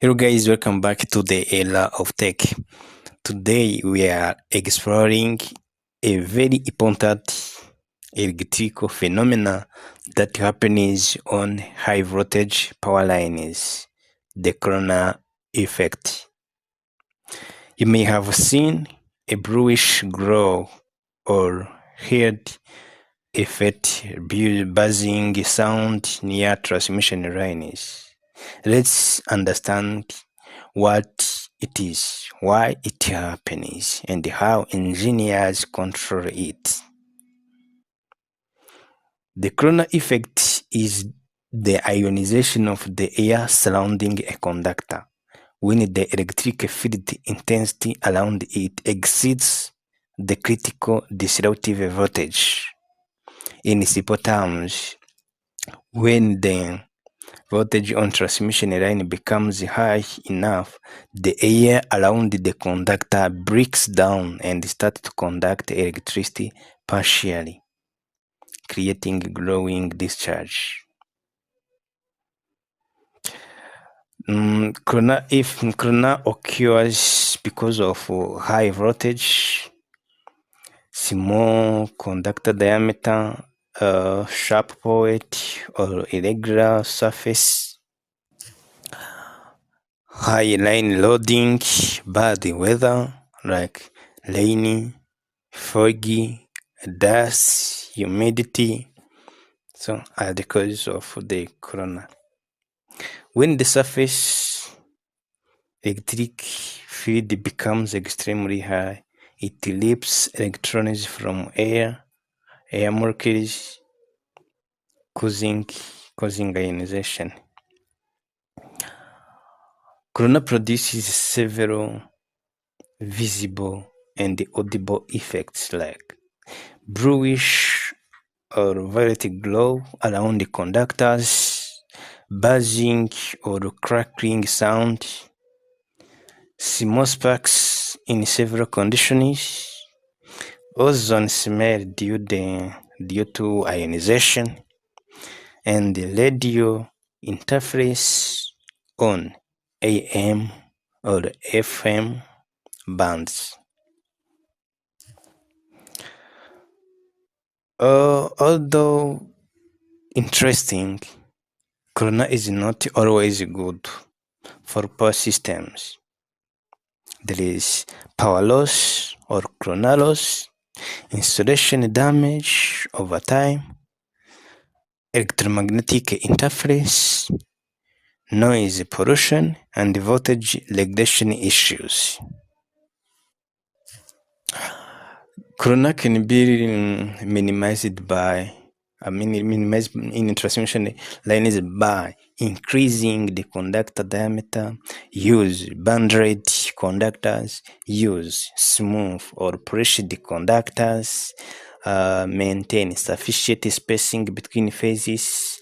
Hello guys, welcome back to the era of tech. Today we are exploring a very important electrical phenomena that happens on high voltage power lines, the corona effect. You may have seen a bluish glow or heard a faint buzzing sound near transmission lines. Let's understand what it is, why it happens, and how engineers control it. The corona effect is the ionization of the air surrounding a conductor when the electric field intensity around it exceeds the critical disruptive voltage. In simple terms, when the voltage on transmission line becomes high enough, the air around the conductor breaks down and starts to conduct electricity partially, creating glowing discharge. Corona occurs because of high voltage, small conductor diameter, sharp point or irregular surface, high line loading, bad weather like rainy, foggy, dust, humidity, so are the causes of the corona. When the surface electric field becomes extremely high, it leaps electrons from air molecules, causing ionization. Corona produces several visible and audible effects like bluish or violet glow around the conductors, buzzing or crackling sound, small sparks in several conditions, ozone smell due to ionization, and radio interference on AM or FM bands. Although interesting, corona is not always good for power systems. There is power loss or corona loss, insulation damage over time, electromagnetic interference, noise pollution, and voltage regulation issues. Corona can be minimized in transmission lines by increasing the conductor diameter, use band-aid conductors, use smooth or polished conductors, maintain sufficient spacing between phases,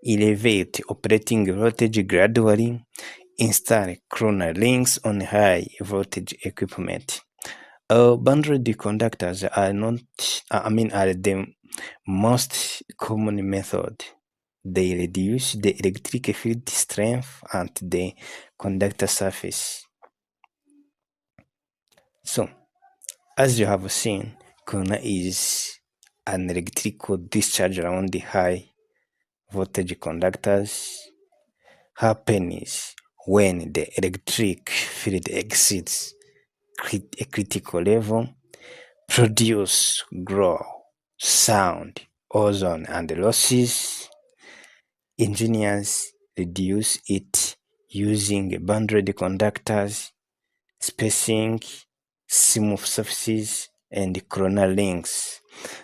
elevate operating voltage gradually, install corona rings on high voltage equipment. Band-aid conductors are the most common method. They reduce the electric field strength at the conductor surface. So, as you have seen, corona is an electrical discharge around the high voltage conductors. Happens when the electric field exceeds a critical level, produce glow, sound, ozone, and losses. Engineers reduce it using band-aid conductors, spacing, smooth surfaces, and corona links.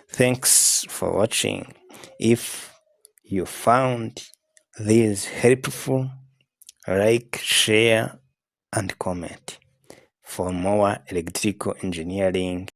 Thanks for watching. If you found this helpful, like, share, and comment for more electrical engineering